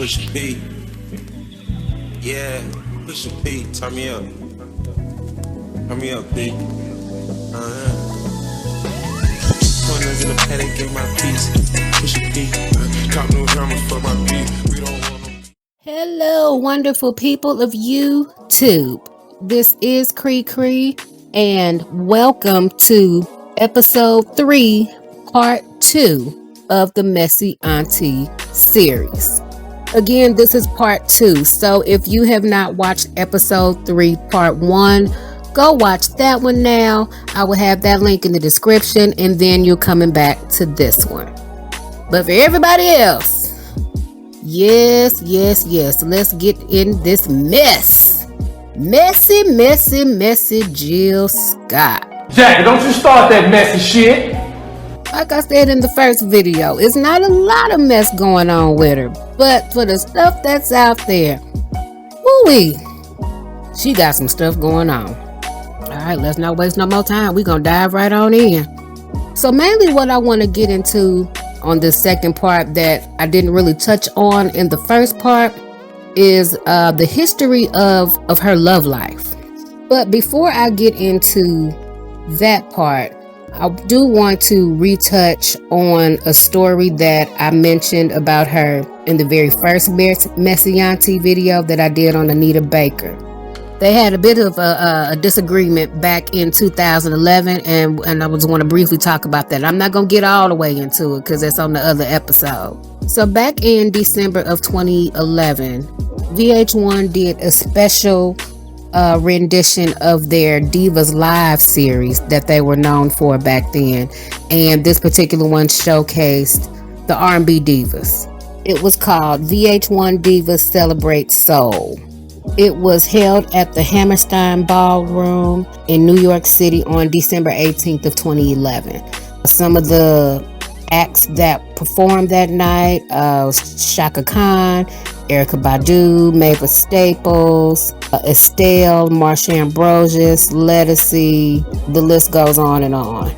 Push a P. Yeah, push a P. Turn me up. Turn me up, P. Corners in the paddock, get my piece. Push a P. Cop new hammers for my beat. We don't want no. Hello, wonderful people of YouTube. This is Cree Cree, and welcome to episode 3, part 2 of the Messy Auntie series. Again, this is part 2, so if you have not watched episode 3, part 1, go watch that one now. I will have that link in the description, and then you're coming back to this one. But for everybody else, yes, let's get in this mess. Messy Jill Scott. Jack, don't you start that messy shit. Like I said in the first video, it's not a lot of mess going on with her, but for the stuff that's out there, woo-wee, she got some stuff going on. Alright, let's not waste no more time. We're gonna dive right on in. So mainly what I want to get into on this second part that I didn't really touch on in the first part is the history of her love life. But before I get into that part, I do want to retouch on a story that I mentioned about her in the very first Messy Auntie video that I did on Anita Baker. They had a bit of a disagreement back in 2011, and I just want to briefly talk about that. I'm not going to get all the way into it because it's on the other episode. So back in December of 2011, VH1 did a special rendition of their Divas Live series that they were known for back then, and this particular one showcased the R&B divas. It was called VH1 Divas Celebrate Soul. It was held at the Hammerstein Ballroom in New York City on December 18th of 2011. Some of the acts that performed that night was Shaka Khan, Erykah Badu, Mavis Staples, Estelle, Marsha Ambrosius, Lettucey, the list goes on and on.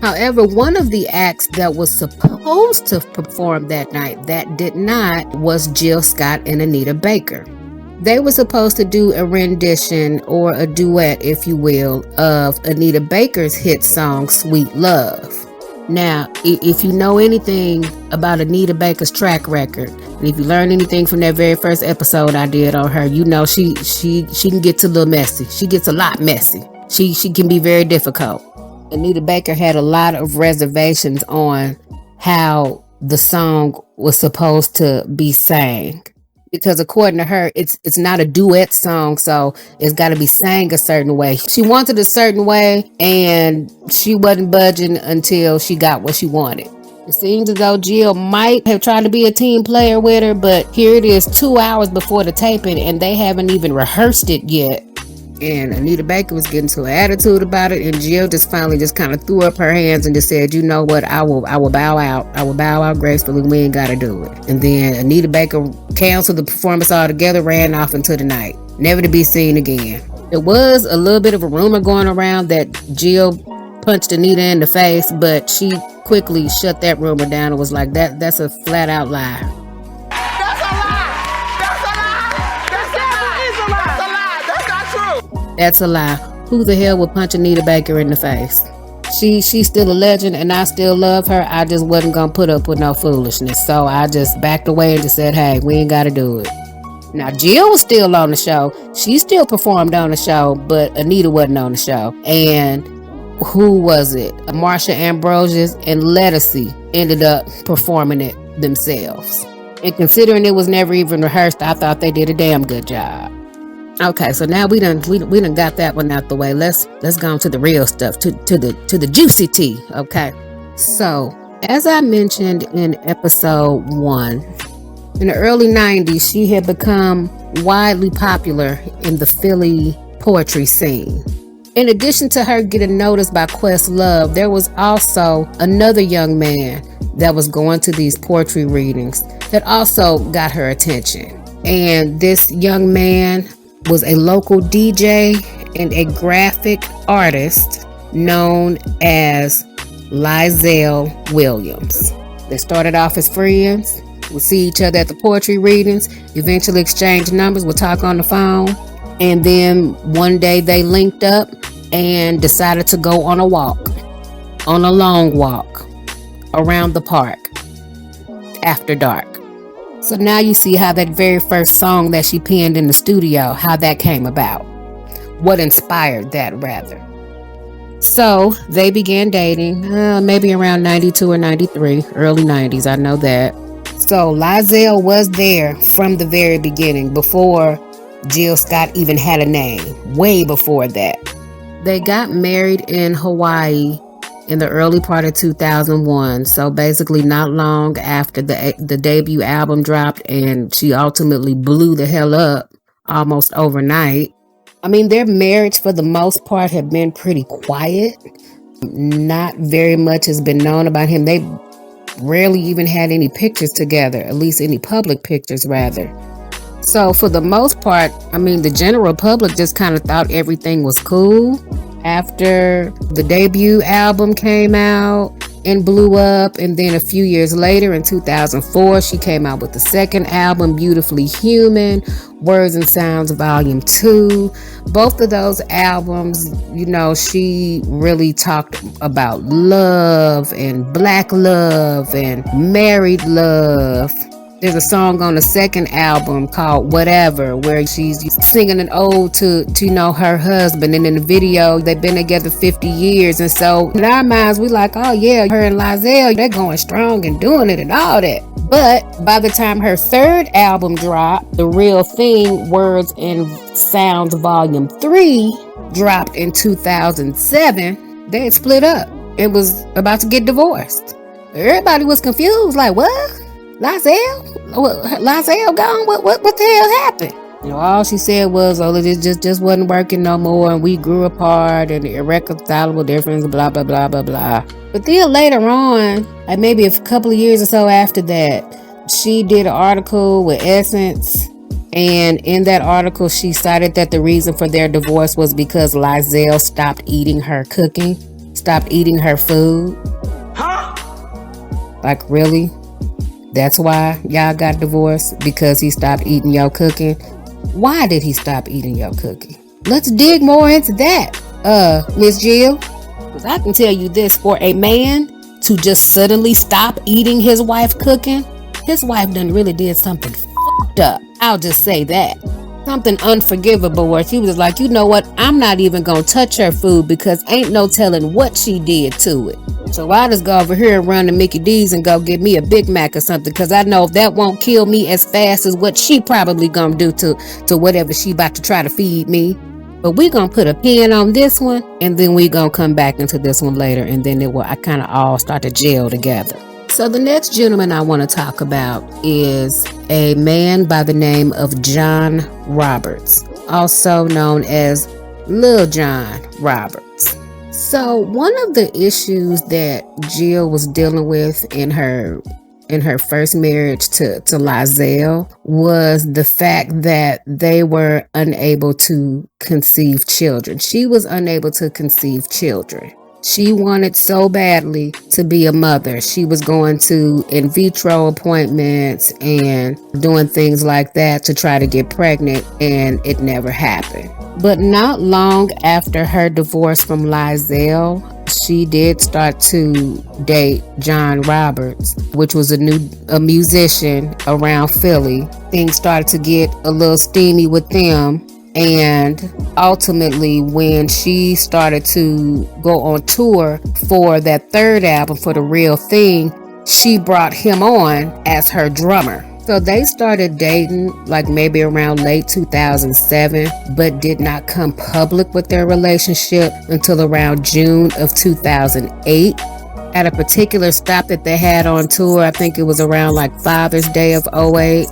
However, one of the acts that was supposed to perform that night that did not was Jill Scott and Anita Baker. They were supposed to do a rendition or a duet, if you will, of Anita Baker's hit song, Sweet Love. Now, if you know anything about Anita Baker's track record, and if you learn anything from that very first episode I did on her, you know she can get a little messy. She gets a lot messy. She can be very difficult. Anita Baker had a lot of reservations on how the song was supposed to be sang. Because according to her, it's not a duet song, so it's got to be sang a certain way. She wanted a certain way, and she wasn't budging until she got what she wanted. It seems as though Jill might have tried to be a team player with her, but here it is 2 hours before the taping, and they haven't even rehearsed it yet. And Anita Baker was getting to an attitude about it, and Jill just finally just kind of threw up her hands and just said, you know what, I will bow out. I will bow out gracefully. We ain't got to do it. And then Anita Baker canceled the performance altogether, ran off into the night, never to be seen again. There was a little bit of a rumor going around that Jill punched Anita in the face, but she quickly shut that rumor down and was like, that's a flat out lie. That's a lie. Who the hell would punch Anita Baker in the face? She's still a legend, and I still love her. I just wasn't gonna put up with no foolishness, so I just backed away and just said, hey, we ain't gotta do it. Now, Jill was still on the show. She still performed on the show, but Anita wasn't on the show. And who was it? Marsha Ambrosius and Lettucey ended up performing it themselves. And considering it was never even rehearsed, I thought they did a damn good job. Okay, so now we done got that one out the way. Let's go on to the real stuff, to the juicy tea. Okay, so as I mentioned in episode 1, in the early 90s, she had become widely popular in the Philly poetry scene. In addition to her getting noticed by Questlove, there was also another young man that was going to these poetry readings that also got her attention. And this young man was a local DJ and a graphic artist known as Lizelle Williams. They started off as friends. would see each other at the poetry readings, eventually exchange numbers, would talk on the phone. And then one day they linked up and decided to go on a walk, on a long walk around the park after dark. So now you see how that very first song that she penned in the studio, how that came about. What inspired that, rather. So they began dating maybe around 92 or 93, early 90s, I know that. So Lizelle was there from the very beginning, before Jill Scott even had a name, way before that. They got married in Hawaii in the early part of 2001, so basically not long after the debut album dropped, and she ultimately blew the hell up almost overnight. I mean, their marriage for the most part had been pretty quiet. Not very much has been known about him. They rarely even had any pictures together, at least any public pictures rather. So for the most part, I mean, the general public just kind of thought everything was cool. After the debut album came out and blew up, and then a few years later in 2004, she came out with the second album, Beautifully Human, Words and Sounds Volume 2. Both of those albums, you know, she really talked about love and black love and married love. There's a song on the second album called Whatever, where she's singing an ode to you know, her husband. And in the video, they've been together 50 years. And so in our minds, we like, oh yeah, her and Lizelle, they're going strong and doing it and all that. But by the time her third album dropped, The Real Thing, Words and Sounds Volume 3, dropped in 2007, they had split up. It was about to get divorced. Everybody was confused, like, what? Lizelle gone? What the hell happened? You know, all she said was, oh, it just wasn't working no more, and we grew apart, and irreconcilable difference, blah, blah, blah, blah, blah. But then later on, like maybe a couple of years or so after that, she did an article with Essence, and in that article, she cited that the reason for their divorce was because Lizelle stopped eating her cooking, stopped eating her food. Huh? Like, really? That's why y'all got divorced? Because he stopped eating your cooking? Why did he stop eating your cooking? Let's dig more into that, Miss Jill. Because I can tell you this, for a man to just suddenly stop eating his wife cooking, his wife done really did something fucked up. I'll just say that. Something unforgivable, where she was like, you know what, I'm not even gonna touch her food because ain't no telling what she did to it. So I'll just go over here and run to Mickey D's and go get me a Big Mac or something, because I know that won't kill me as fast as what she probably gonna do to whatever she about to try to feed me. But we gonna put a pin on this one, and then we gonna come back into this one later, and then it will kind of all start to gel together. So the next gentleman I want to talk about is a man by the name of John Roberts, also known as Lil John Roberts. So one of the issues that Jill was dealing with in her first marriage to Lizelle was the fact that they were unable to conceive children. She was unable to conceive children. She wanted so badly to be a mother. She was going to in vitro appointments and doing things like that to try to get pregnant, and it never happened. But not long after her divorce from Lizelle, she did start to date John Roberts, which was a musician around Philly. Things started to get a little steamy with them. And ultimately, when she started to go on tour for that third album, for The Real Thing, she brought him on as her drummer. So they started dating like maybe around late 2007, but did not come public with their relationship until around June of 2008. At a particular stop that they had on tour, I think it was around like Father's Day of 08,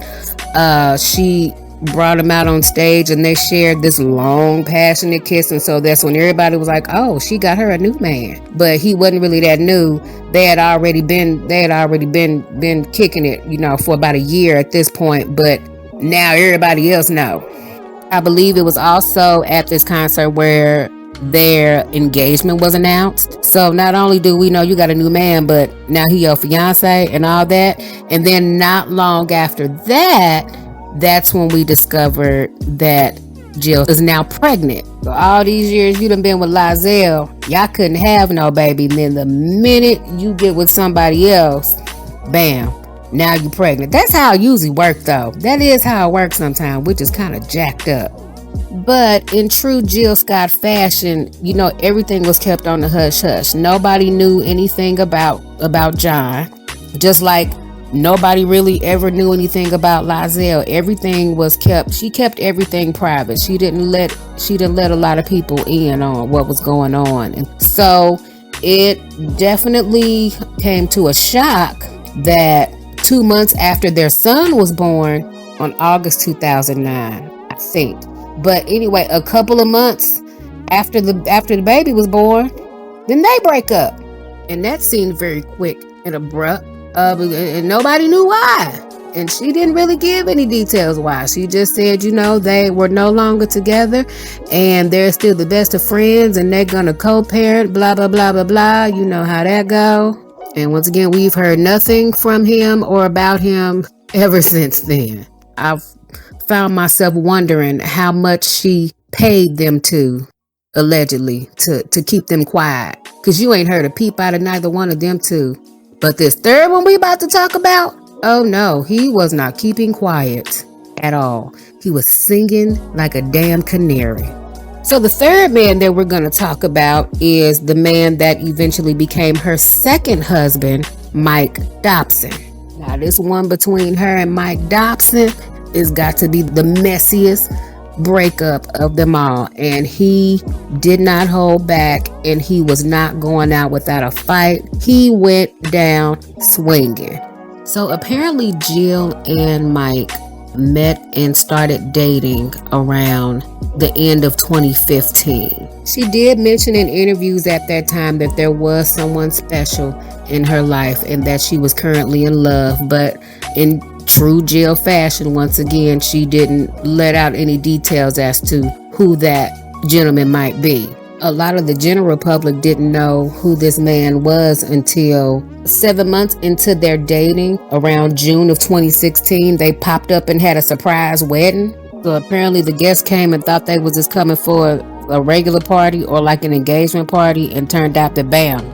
she brought him out on stage and they shared this long passionate kiss, and so that's when everybody was like, oh, she got her a new man. But he wasn't really that new. They had already been kicking it, you know, for about a year at this point, but now everybody else know. I believe it was also at this concert where their engagement was announced. So not only do we know you got a new man, but now he your fiance and all that. And then not long after that, that's when we discovered that Jill is now pregnant. So all these years you done been with Lizelle, y'all couldn't have no baby. And then the minute you get with somebody else, bam, now you pregnant. That's how it usually works though. That is how it works sometimes, which is kind of jacked up. But in true Jill Scott fashion, you know, everything was kept on the hush-hush. Nobody knew anything about John. Just like nobody really ever knew anything about Lizelle. Everything was kept. She kept everything private. She didn't let a lot of people in on what was going on. And so it definitely came to a shock that 2 months after their son was born on August 2009, I think. But anyway, a couple of months after the baby was born, then they break up. And that seemed very quick and abrupt. And nobody knew why. And she didn't really give any details why. She just said, you know, they were no longer together and they're still the best of friends and they're going to co-parent, blah, blah, blah, blah, blah. You know how that go. And once again, we've heard nothing from him or about him ever since then. I've found myself wondering how much she paid them to, allegedly, to keep them quiet. Because you ain't heard a peep out of neither one of them two. But this third one we about to talk about, oh no, he was not keeping quiet at all. He was singing like a damn canary. So the third man that we're going to talk about is the man that eventually became her second husband, Mike Dobson. Now this one between her and Mike Dobson has got to be the messiest breakup of them all, and he did not hold back, and he was not going out without a fight. He went down swinging. So apparently Jill and Mike met and started dating around the end of 2015. She did mention in interviews at that time that there was someone special in her life and that she was currently in love, but in true Jill fashion, once again, she didn't let out any details as to who that gentleman might be. A lot of the general public didn't know who this man was until 7 months into their dating. Around June of 2016, they popped up and had a surprise wedding. So apparently the guests came and thought they was just coming for a regular party or like an engagement party, and turned out that bam,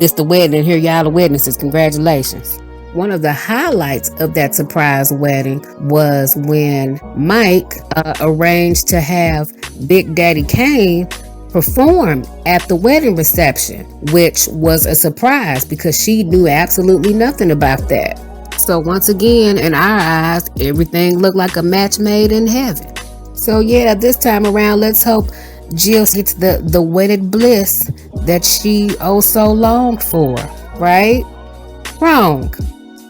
it's the wedding, and here y'all the witnesses. Congratulations. One of the highlights of that surprise wedding was when Mike arranged to have Big Daddy Kane perform at the wedding reception, which was a surprise because she knew absolutely nothing about that. So once again, in our eyes, everything looked like a match made in heaven. So yeah, this time around, let's hope Jill gets the wedded bliss that she oh so longed for, right? Wrong.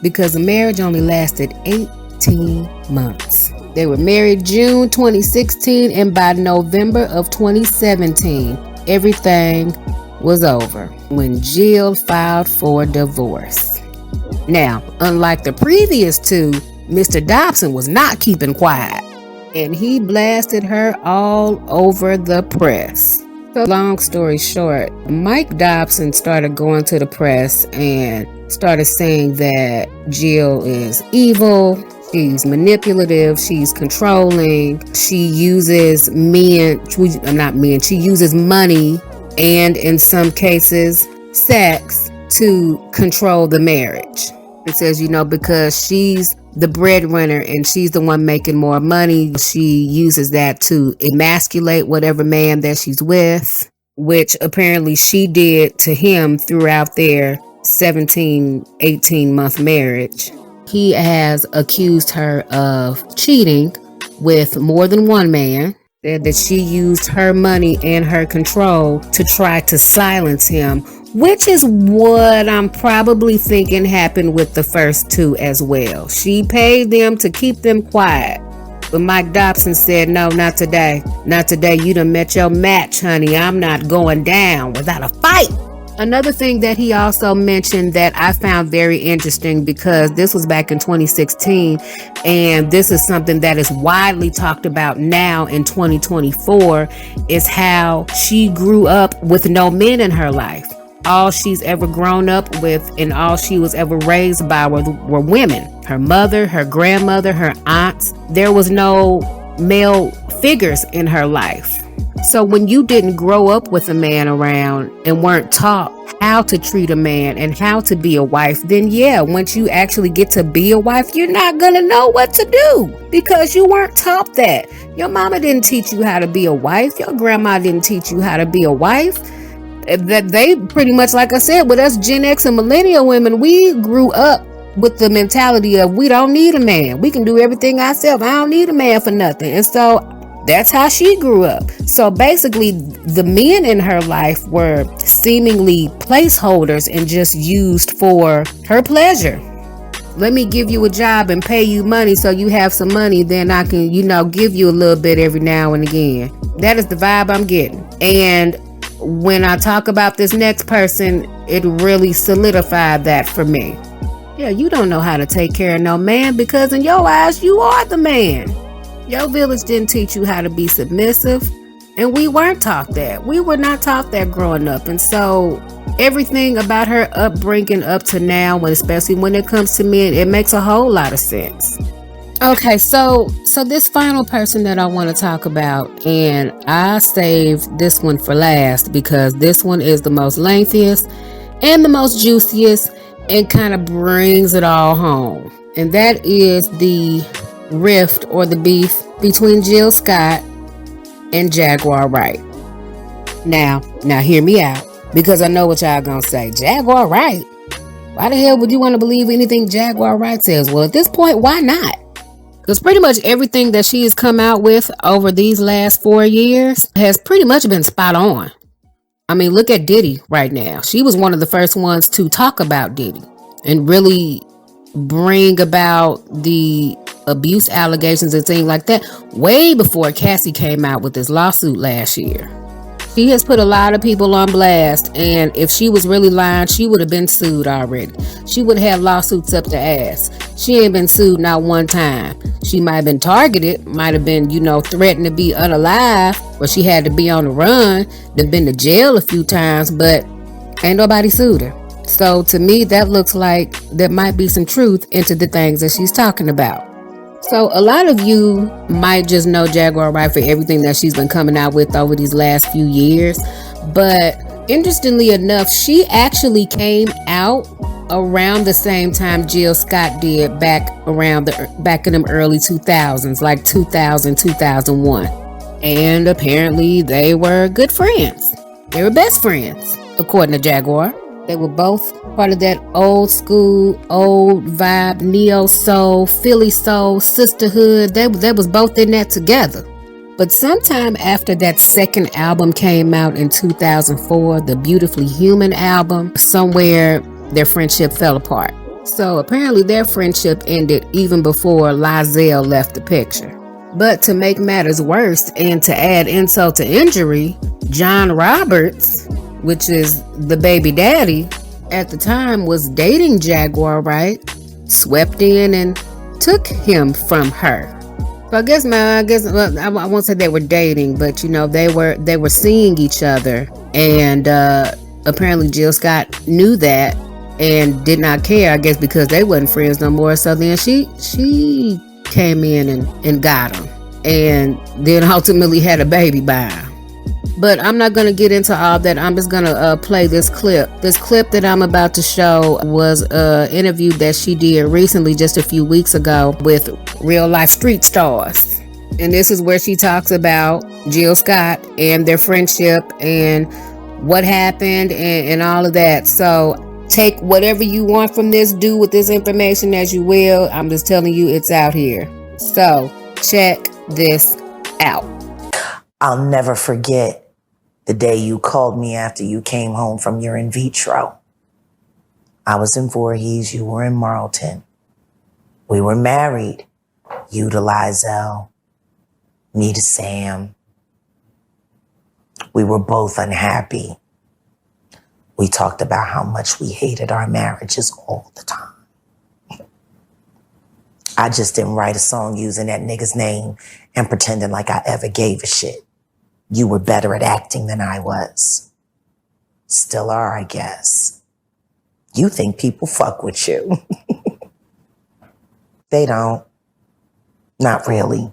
Because the marriage only lasted 18 months. They were married June 2016, and by November of 2017, everything was over when Jill filed for divorce. Now, unlike the previous two, Mr. Dobson was not keeping quiet, and he blasted her all over the press. So long story short, Mike Dobson started going to the press and started saying that Jill is evil, she's manipulative, she's controlling, she uses she uses money and in some cases sex to control the marriage. It says, you know, because she's the breadwinner and she's the one making more money, she uses that to emasculate whatever man that she's with, which apparently she did to him throughout their 18 month marriage. He has accused her of cheating with more than one man, said that she used her money and her control to try to silence him, which is what I'm probably thinking happened with the first two as well. She paid them to keep them quiet. But Mike Dobson said, no, not today. Not today. You done met your match, honey. I'm not going down without a fight. Another thing that he also mentioned that I found very interesting, because this was back in 2016, and this is something that is widely talked about now in 2024, is how she grew up with no men in her life. All she's ever grown up with and all she was ever raised by were women. Her mother, her grandmother, her aunts. There was no male figures in her life. So when you didn't grow up with a man around and weren't taught how to treat a man and how to be a wife, then yeah, once you actually get to be a wife, you're not gonna know what to do because you weren't taught that. Your mama didn't teach you how to be a wife. Your grandma didn't teach you how to be a wife. That they pretty much, like I said, with us Gen X and millennial women, we grew up with the mentality of we don't need a man. We can do everything ourselves. I don't need a man for nothing. And so that's how she grew up. So basically, the men in her life were seemingly placeholders and just used for her pleasure. Let me give you a job and pay you money so you have some money, then I can, give you a little bit every now and again. That is the vibe I'm getting. And when I talk about this next person, it really solidified that for me. Yeah, you don't know how to take care of no man because in your eyes, you are the man. Your village didn't teach you how to be submissive, and we weren't taught that. We were not taught that growing up. And so everything about her upbringing up to now, especially when it comes to men, it makes a whole lot of sense. Okay, so this final person that I want to talk about, and I saved this one for last because this one is the most lengthiest and the most juiciest and kind of brings it all home. And that is the rift or the beef between Jill Scott and Jaguar Wright. Now hear me out, because I know what y'all gonna say. Jaguar Wright? Why the hell would you want to believe anything Jaguar Wright says? Well, at this point, why not? Because pretty much everything that she has come out with over these last 4 years has pretty much been spot on. I mean, look at Diddy right now. She was one of the first ones to talk about Diddy and really bring about the abuse allegations and things like that way before Cassie came out with this lawsuit last year. She has put a lot of people on blast, and if she was really lying, she would have been sued already. She would have lawsuits up the ass. She ain't been sued not one time. She might have been targeted, might have been, threatened to be unalive, or she had to be on the run, then been to jail a few times, but ain't nobody sued her. So to me, that looks like there might be some truth into the things that she's talking about. So a lot of you might just know Jaguar Wright for everything that she's been coming out with over these last few years. But interestingly enough, she actually came out around the same time Jill Scott did back in them early 2000s, like 2000, 2001. And apparently they were good friends. They were best friends, according to Jaguar. They were both part of that old school, old vibe, neo soul, Philly soul, sisterhood. They was both in that together. But sometime after that second album came out in 2004, the Beautifully Human album, somewhere their friendship fell apart. So apparently their friendship ended even before Lizelle left the picture. But to make matters worse and to add insult to injury, John Roberts, which is the baby daddy, at the time was dating Jaguar Wright, swept in and took him from her. So I won't say they were dating, but they were seeing each other, and apparently Jill Scott knew that and did not care, I guess, because they wasn't friends no more. So then she came in and got him, and then ultimately had a baby by him. But I'm not going to get into all that. I'm just going to play this clip. This clip that I'm about to show was an interview that she did recently, just a few weeks ago, with real life street stars. And this is where she talks about Jill Scott and their friendship and what happened and all of that. So take whatever you want from this, do with this information as you will. I'm just telling you, it's out here. So check this out. I'll never forget the day you called me after you came home from your in vitro. I was in Voorhees, you were in Marlton. We were married. You to Lizelle, me to Sam. We were both unhappy. We talked about how much we hated our marriages all the time. I just didn't write a song using that nigga's name and pretending like I ever gave a shit. You were better at acting than I was. Still are, I guess. You think people fuck with you. They don't. Not really.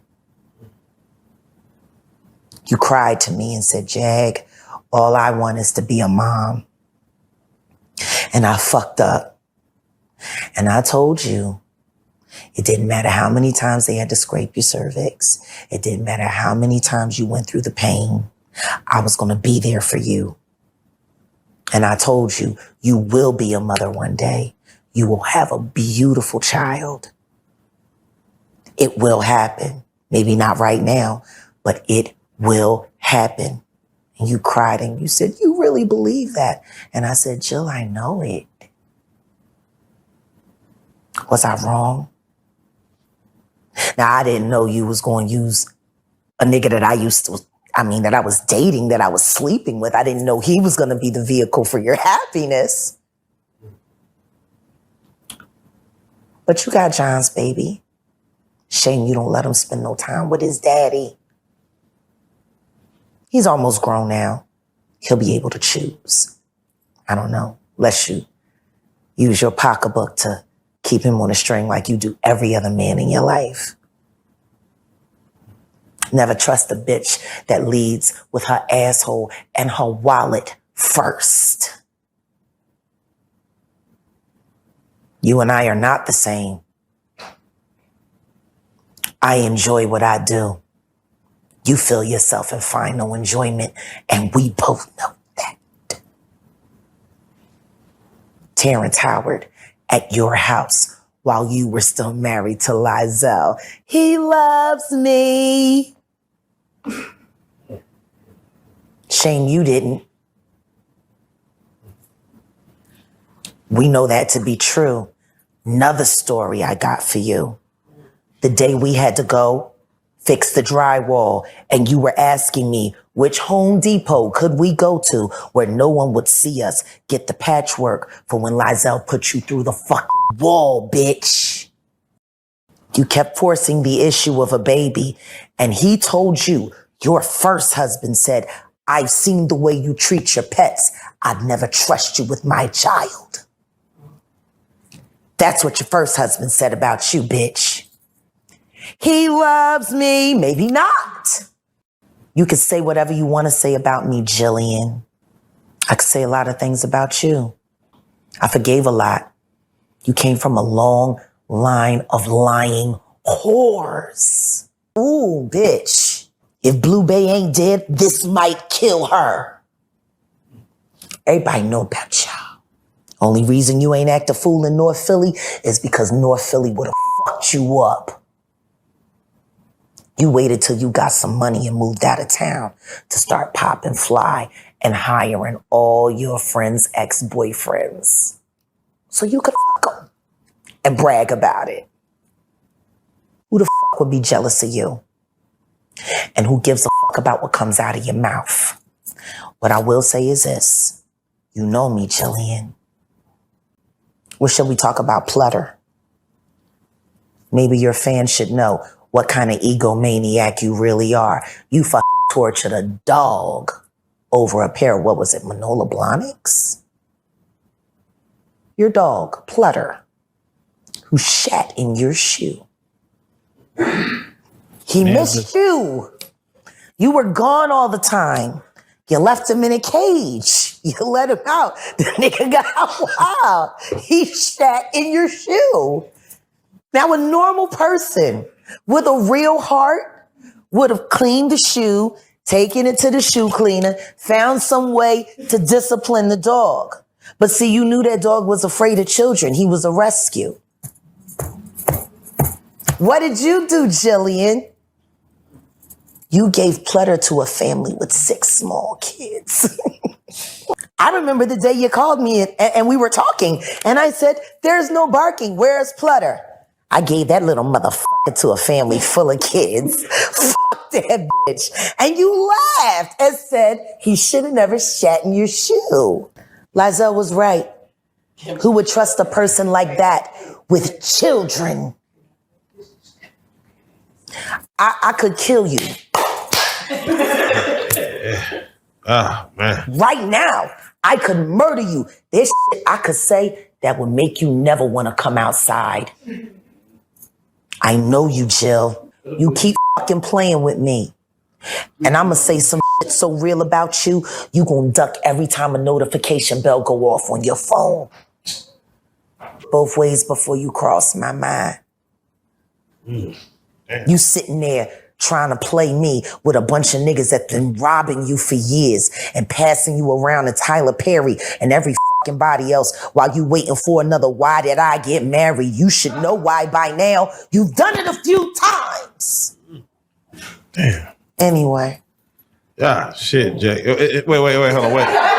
You cried to me and said, Jag, all I want is to be a mom. And I fucked up. And I told you, it didn't matter how many times they had to scrape your cervix. It didn't matter how many times you went through the pain. I was going to be there for you. And I told you, you will be a mother one day. You will have a beautiful child. It will happen. Maybe not right now, but it will happen. And you cried and you said, you really believe that? And I said, Jill, I know it. Was I wrong? Now, I didn't know you was going to use a nigga that I was dating, that I was sleeping with. I didn't know he was going to be the vehicle for your happiness. But you got John's baby. Shame you don't let him spend no time with his daddy. He's almost grown now. He'll be able to choose. I don't know. Let you use your pocketbook to keep him on a string like you do every other man in your life. Never trust a bitch that leads with her asshole and her wallet first. You and I are not the same. I enjoy what I do. You feel yourself and find no enjoyment, and we both know that. Terrence Howard at your house while you were still married to Lizelle. He loves me. Shame you didn't. We know that to be true. Another story I got for you. The day we had to go fix the drywall and you were asking me which Home Depot could we go to where no one would see us get the patchwork for when Lizelle put you through the fucking wall, bitch. You kept forcing the issue of a baby, and he told you your first husband said, I've seen the way you treat your pets. I'd never trust you with my child. That's what your first husband said about you, bitch. He loves me, maybe not. You can say whatever you want to say about me, Jillian. I could say a lot of things about you. I forgave a lot. You came from a long line of lying whores. Ooh, bitch. If Blue Bay ain't dead, this might kill her. Everybody know about y'all. Only reason you ain't act a fool in North Philly is because North Philly would have fucked you up. You waited till you got some money and moved out of town to start popping fly and hiring all your friends' ex-boyfriends. So you could fuck them and brag about it. Who the fuck would be jealous of you? And who gives a fuck about what comes out of your mouth? What I will say is this. You know me, Jillian. What shall we talk about, Plutter? Maybe your fans should know what kind of egomaniac you really are. You fucking tortured a dog over a pair of, what was it, Manola Blahniks? Your dog, Plutter, who shat in your shoe. He missed you. You were gone all the time. You left him in a cage. You let him out. The nigga got wild. He shat in your shoe. Now a normal person with a real heart would have cleaned the shoe, taken it to the shoe cleaner, found some way to discipline the dog. But see, you knew that dog was afraid of children. He was a rescue. What did you do, Jillian? You gave Plutter to a family with 6 small kids. I remember the day you called me and we were talking, and I said, there's no barking. Where's Plutter? I gave that little motherfucker to a family full of kids. Fuck that bitch. And you laughed and said he should have never shat in your shoe. Lizelle was right. Who would trust a person like that with children? I could kill you. Ah, man. Right now, I could murder you. There's shit I could say that would make you never want to come outside. I know you, Jill. You keep fucking playing with me. And I'm going to say some shit so real about you, you going to duck every time a notification bell go off on your phone. Both ways before you cross my mind. You sitting there trying to play me with a bunch of niggas that been robbing you for years and passing you around to Tyler Perry and every fucking body else while you waiting for another why did I get married? You should know why by now. You've done it a few times. Damn. Anyway. Ah, shit, Jay. Wait, hold on, wait.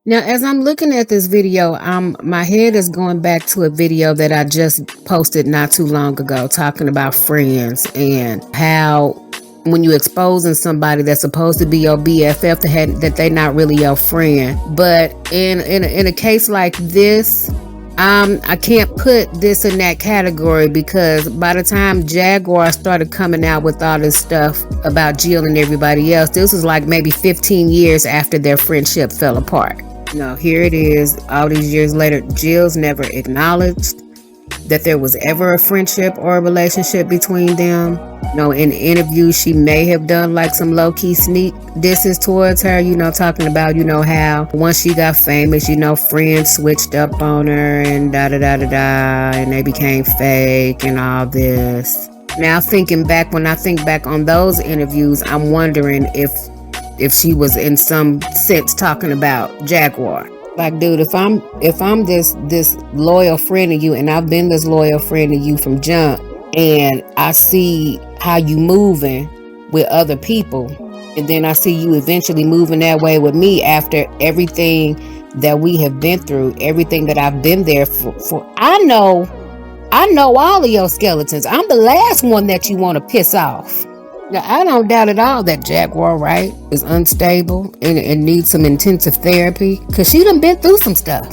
Now, as I'm looking at this video, my head is going back to a video that I just posted not too long ago talking about friends and how when you exposing somebody that's supposed to be your BFF that they're not really your friend. But in a case like this, I can't put this in that category because by the time Jaguar started coming out with all this stuff about Jill and everybody else, this was like maybe 15 years after their friendship fell apart. No, here it is. All these years later, Jill's never acknowledged that there was ever a friendship or a relationship between them. No, in interviews, she may have done like some low-key sneak disses towards her, talking about, how once she got famous, friends switched up on her and da-da-da-da-da, and they became fake and all this. Now, when I think back on those interviews, I'm wondering if she was in some sense talking about Jaguar. Like, dude, if I'm this loyal friend of you, and I've been this loyal friend of you from jump, and I see how you moving with other people, and then I see you eventually moving that way with me after everything that we have been through, everything that I've been there for. I know all of your skeletons. I'm the last one that you want to piss off. Now, I don't doubt at all that Jaguar Wright is unstable and needs some intensive therapy because she done been through some stuff.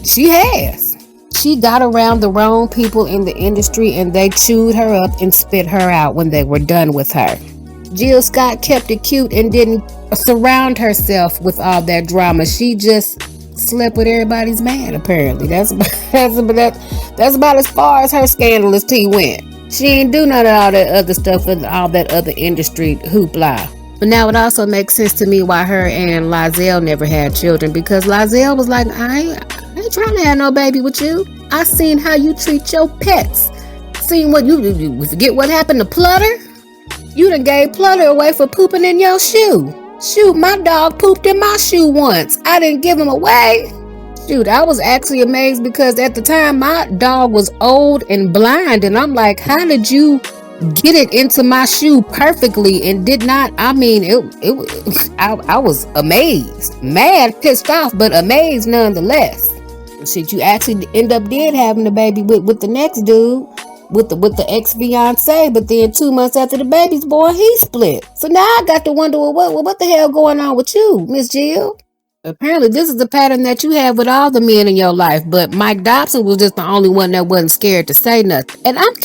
She has. She got around the wrong people in the industry and they chewed her up and spit her out when they were done with her. Jill Scott kept it cute and didn't surround herself with all that drama. She just slept with everybody's man, apparently. That's about as far as her scandalous tea went. She ain't do none of all that other stuff with all that other industry hoopla. But now it also makes sense to me why her and Lizelle never had children, because Lizelle was like, I ain't trying to have no baby with you. I seen how you treat your pets. Seen what you forget what happened to Plutter? You done gave Plutter away for pooping in your shoe. Shoot, my dog pooped in my shoe once. I didn't give him away. Shoot, I was actually amazed because at the time my dog was old and blind, and I'm like, how did you get it into my shoe perfectly and did not? I mean, I was amazed, mad, pissed off, but amazed nonetheless. Shit, you actually did having a baby with the next dude, with the ex-fiance, but then 2 months after the baby's born, he split. So now I got to wonder, what the hell going on with you, Miss Jill? Apparently, this is the pattern that you have with all the men in your life, but Mike Dobson was just the only one that wasn't scared to say nothing. And I'm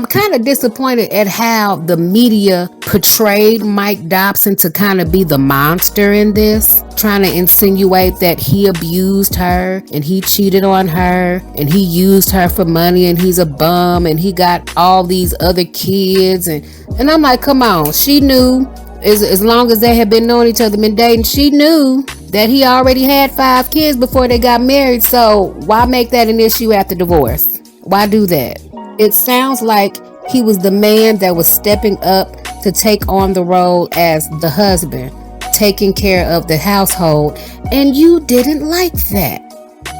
kind of disappointed at how the media portrayed Mike Dobson to kind of be the monster in this, trying to insinuate that he abused her and he cheated on her and he used her for money and he's a bum and he got all these other kids and I'm like, come on, she knew. As long as they had been knowing each other, been dating, she knew that he already had 5 kids before they got married. So why make that an issue after divorce? Why do that? It sounds like he was the man that was stepping up to take on the role as the husband, taking care of the household, and you didn't like that.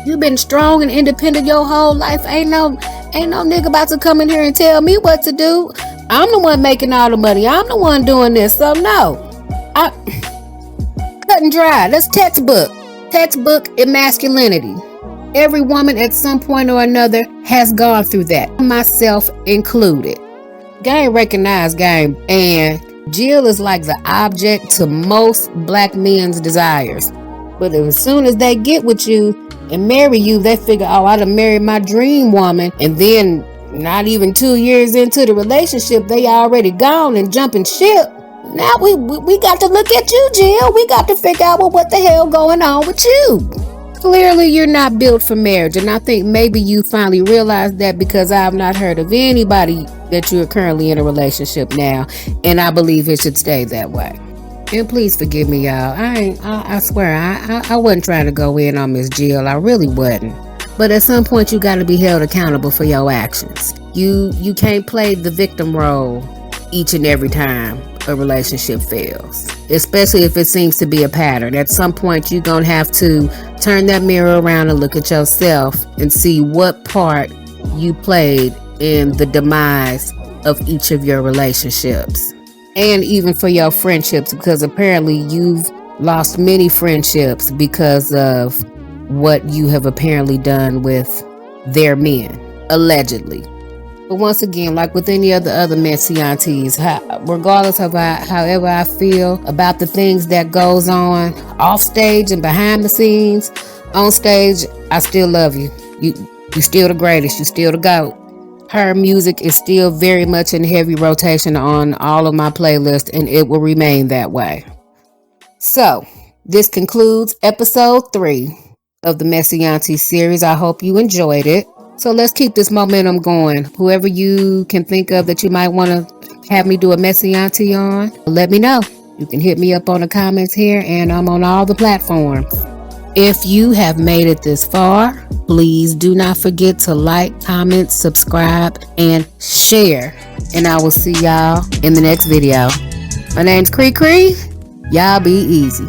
You've been strong and independent your whole life. Ain't no nigga about to come in here and tell me what to do. I'm the one making all the money. I'm the one doing this. So no, cut and dry. That's textbook emasculinity. Every woman at some point or another has gone through that, myself included. Gang recognized game, and Jill is like the object to most black men's desires. But as soon as they get with you and marry you, they figure, oh, I done married my dream woman. And then not even 2 years into the relationship, they already gone and jumping ship. Now we got to look at you, Jill. We got to figure out what the hell going on with you. Clearly, you're not built for marriage, and I think maybe you finally realized that because I have not heard of anybody that you're currently in a relationship now, and I believe it should stay that way. And please forgive me, y'all. I swear, I wasn't trying to go in on Miss Jill. I really wasn't. But at some point, you got to be held accountable for your actions. You can't play the victim role each and every time a relationship fails, especially if it seems to be a pattern. At some point, you're going to have to turn that mirror around and look at yourself and see what part you played in the demise of each of your relationships. And even for your friendships, because apparently you've lost many friendships because of what you have apparently done with their men, allegedly. But once again, like with any of the other messy aunties, regardless of however I feel about the things that goes on off stage and behind the scenes, on stage, I still love you. You still the greatest. You still the GOAT. Her music is still very much in heavy rotation on all of my playlists, and it will remain that way. So, this concludes episode 3 of the Messy Auntie series. I hope you enjoyed it. So let's keep this momentum going. Whoever you can think of that you might want to have me do a Messy Auntie on, let me know. You can hit me up on the comments here, and I'm on all the platforms. If you have made it this far, please do not forget to like, comment, subscribe, and share. And I will see y'all in the next video. My name's Cree Cree. Y'all be easy.